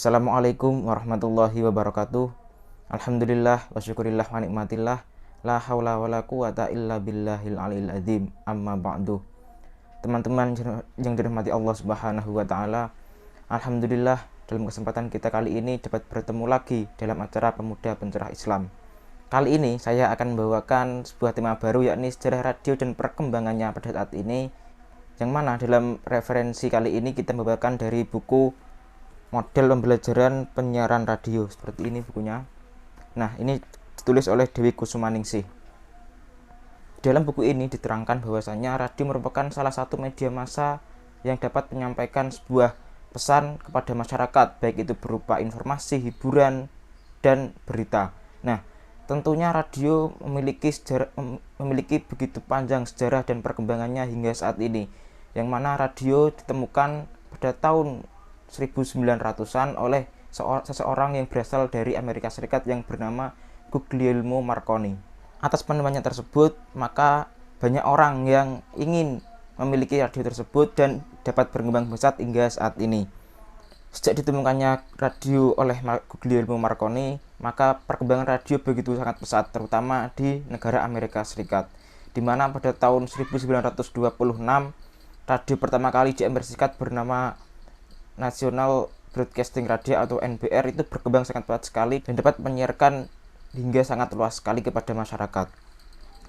Assalamualaikum warahmatullahi wabarakatuh. Alhamdulillah wa syukurillah wa nikmatillah. La haula wa la quwata illa billahil aliyil azim. Amma ba'du. Teman-teman yang dirahmati Allah Subhanahu wa taala, alhamdulillah dalam kesempatan kita kali ini dapat bertemu lagi dalam acara Pemuda Pencerah Islam. Kali ini saya akan membawakan sebuah tema baru, yakni sejarah radio dan perkembangannya pada saat ini, yang mana dalam referensi kali ini kita membawakan dari buku Model Pembelajaran Penyiaran Radio. Seperti ini bukunya. Nah, ini ditulis oleh Dewi Kusumaningsih. Dalam buku ini diterangkan bahwasanya radio merupakan salah satu media massa yang dapat menyampaikan sebuah pesan kepada masyarakat, baik itu berupa informasi, hiburan, dan berita. Nah, tentunya radio memiliki begitu panjang sejarah dan perkembangannya hingga saat ini, yang mana radio ditemukan pada tahun 1900-an oleh seseorang yang berasal dari Amerika Serikat yang bernama Guglielmo Marconi. Atas penemuannya tersebut, maka banyak orang yang ingin memiliki radio tersebut dan dapat berkembang pesat hingga saat ini. Sejak ditemukannya radio oleh Guglielmo Marconi, maka perkembangan radio begitu sangat pesat, terutama di negara Amerika Serikat, di mana pada tahun 1926 radio pertama kali di Amerika Serikat bernama National Broadcasting Radio atau NBR itu berkembang sangat pesat sekali dan dapat menyiarkan hingga sangat luas sekali kepada masyarakat.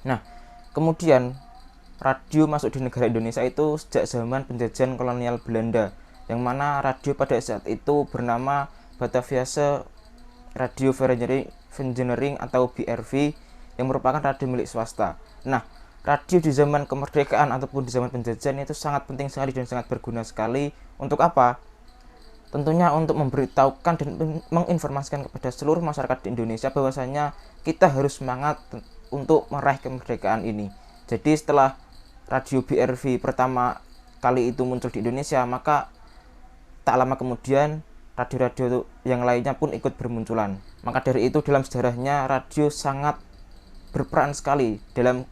Nah, kemudian radio masuk di negara Indonesia itu sejak zaman penjajahan kolonial Belanda, yang mana radio pada saat itu bernama Bataviase Radio Vereniging atau BRV, yang merupakan radio milik swasta. Nah, radio di zaman kemerdekaan ataupun di zaman penjajahan itu sangat penting sekali dan sangat berguna sekali. Untuk apa? Tentunya untuk memberitahukan dan menginformasikan kepada seluruh masyarakat di Indonesia bahwasanya kita harus semangat untuk meraih kemerdekaan ini. Jadi setelah radio BRV pertama kali itu muncul di Indonesia, maka tak lama kemudian radio-radio yang lainnya pun ikut bermunculan. Maka dari itu dalam sejarahnya radio sangat berperan sekali dalam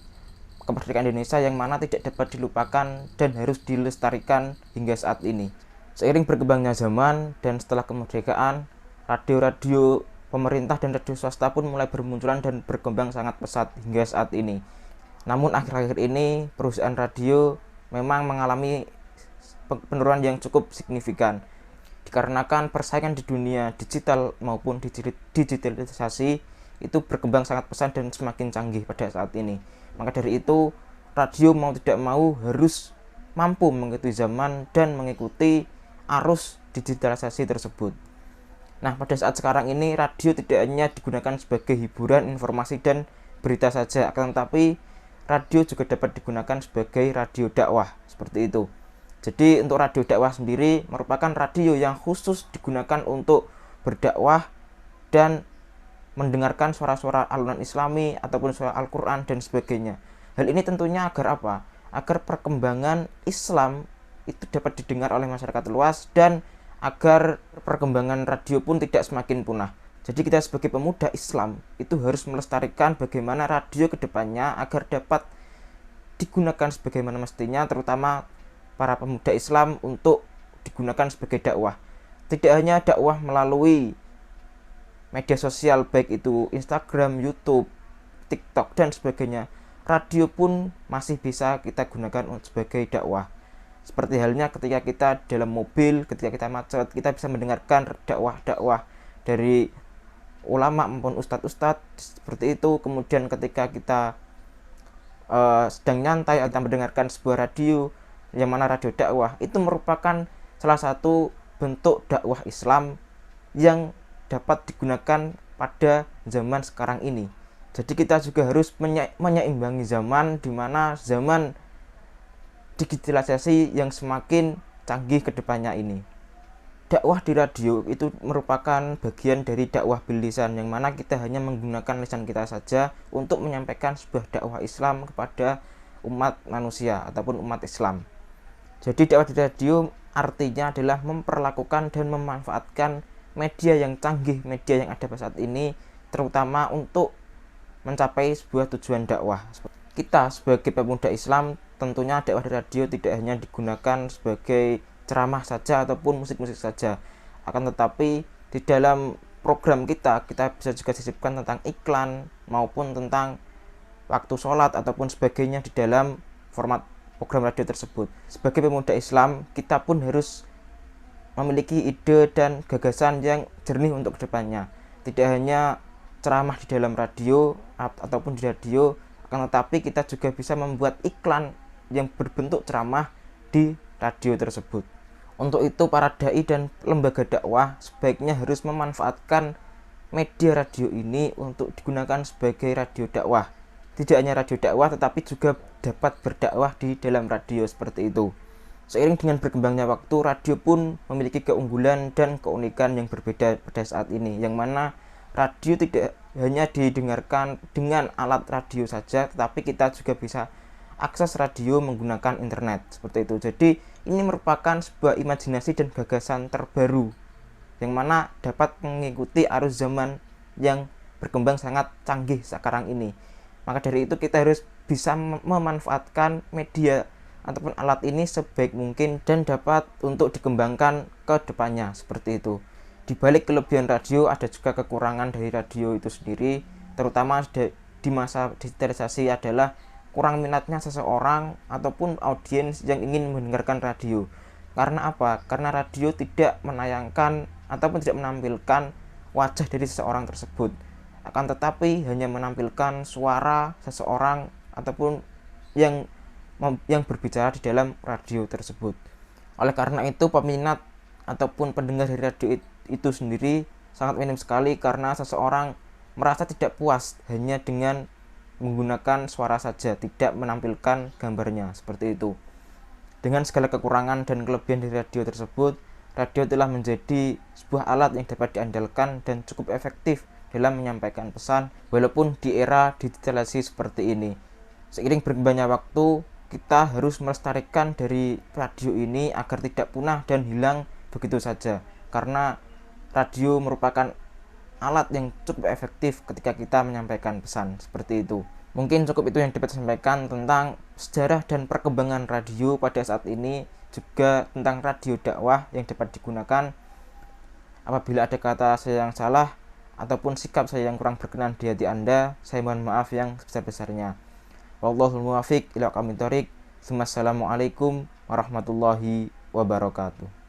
kemerdekaan Indonesia, yang mana tidak dapat dilupakan dan harus dilestarikan hingga saat ini. Seiring berkembangnya zaman dan setelah kemerdekaan, radio-radio pemerintah dan radio swasta pun mulai bermunculan dan berkembang sangat pesat hingga saat ini. Namun akhir-akhir ini perusahaan radio memang mengalami penurunan yang cukup signifikan, dikarenakan persaingan di dunia digital maupun digitalisasi itu berkembang sangat pesat dan semakin canggih pada saat ini. Maka dari itu, radio mau tidak mau harus mampu mengikuti zaman dan mengikuti arus digitalisasi tersebut. Nah, pada saat sekarang ini radio tidak hanya digunakan sebagai hiburan, informasi, dan berita saja, akan tetapi radio juga dapat digunakan sebagai radio dakwah, seperti itu. Jadi untuk radio dakwah sendiri merupakan radio yang khusus digunakan untuk berdakwah dan mendengarkan suara-suara alunan Islami ataupun suara Al-Quran dan sebagainya. Hal ini tentunya agar apa? Agar perkembangan Islam itu dapat didengar oleh masyarakat luas dan agar perkembangan radio pun tidak semakin punah. Jadi kita sebagai pemuda Islam itu harus melestarikan bagaimana radio ke depannya agar dapat digunakan sebagaimana mestinya, terutama para pemuda Islam untuk digunakan sebagai dakwah. Tidak hanya dakwah melalui media sosial baik itu Instagram, YouTube, TikTok dan sebagainya. Radio pun masih bisa kita gunakan sebagai dakwah. Seperti halnya ketika kita dalam mobil, ketika kita macet, kita bisa mendengarkan dakwah-dakwah dari ulama maupun ustadz-ustadz seperti itu. Kemudian ketika kita sedang nyantai atau mendengarkan sebuah radio yang mana radio dakwah, itu merupakan salah satu bentuk dakwah Islam yang dapat digunakan pada zaman sekarang ini. Jadi kita juga harus menyeimbangi zaman, di mana zaman digitalisasi yang semakin canggih ke depannya ini. Dakwah di radio itu merupakan bagian dari dakwah bil lisan, yang mana kita hanya menggunakan lisan kita saja untuk menyampaikan sebuah dakwah Islam kepada umat manusia ataupun umat Islam. Jadi dakwah di radio artinya adalah memperlakukan dan memanfaatkan media yang canggih, media yang ada pada saat ini, terutama untuk mencapai sebuah tujuan dakwah. Kita sebagai pemuda Islam tentunya dakwah di radio tidak hanya digunakan sebagai ceramah saja ataupun musik-musik saja, Akan tetapi di dalam program kita bisa juga sisipkan tentang iklan maupun tentang waktu sholat ataupun sebagainya di dalam format program radio tersebut. Sebagai pemuda Islam, kita pun harus memiliki ide dan gagasan yang jernih untuk kedepannya. Tidak hanya ceramah di dalam radio ataupun di radio, akan tetapi kita juga bisa membuat iklan yang berbentuk ceramah di radio tersebut. Untuk itu para dai dan lembaga dakwah sebaiknya harus memanfaatkan media radio ini untuk digunakan sebagai radio dakwah. Tidak hanya radio dakwah tetapi juga dapat berdakwah di dalam radio seperti itu. Seiring dengan berkembangnya waktu, radio pun memiliki keunggulan dan keunikan yang berbeda pada saat ini, yang mana radio tidak hanya didengarkan dengan alat radio saja, tetapi kita juga bisa akses radio menggunakan internet seperti itu. Jadi ini merupakan sebuah imajinasi dan gagasan terbaru yang mana dapat mengikuti arus zaman yang berkembang sangat canggih sekarang ini. Maka dari itu kita harus bisa memanfaatkan media ataupun alat ini sebaik mungkin dan dapat untuk dikembangkan ke depannya seperti itu. Di balik kelebihan radio ada juga kekurangan dari radio itu sendiri, terutama di masa digitalisasi adalah kurang minatnya seseorang ataupun audiens yang ingin mendengarkan radio. Karena apa? Karena radio tidak menayangkan ataupun tidak menampilkan wajah dari seseorang tersebut. Akan tetapi hanya menampilkan suara seseorang ataupun yang berbicara di dalam radio tersebut. Oleh karena itu peminat ataupun pendengar dari radio itu sendiri sangat minim sekali karena seseorang merasa tidak puas hanya dengan menggunakan suara saja, tidak menampilkan gambarnya seperti itu. Dengan segala kekurangan dan kelebihan dari radio tersebut, radio telah menjadi sebuah alat yang dapat diandalkan dan cukup efektif dalam menyampaikan pesan walaupun di era digitalisasi seperti ini. Seiring berkembangnya waktu, kita harus melestarikan dari radio ini agar tidak punah dan hilang begitu saja, karena radio merupakan alat yang cukup efektif ketika kita menyampaikan pesan seperti itu. Mungkin cukup itu yang dapat disampaikan tentang sejarah dan perkembangan radio pada saat ini, juga tentang radio dakwah yang dapat digunakan. Apabila ada kata saya yang salah ataupun sikap saya yang kurang berkenan di hati Anda, saya mohon maaf yang sebesar-besarnya. Wallahul muwaffiq ila aqwamit thoriq. Wassalamualaikum warahmatullahi wabarakatuh.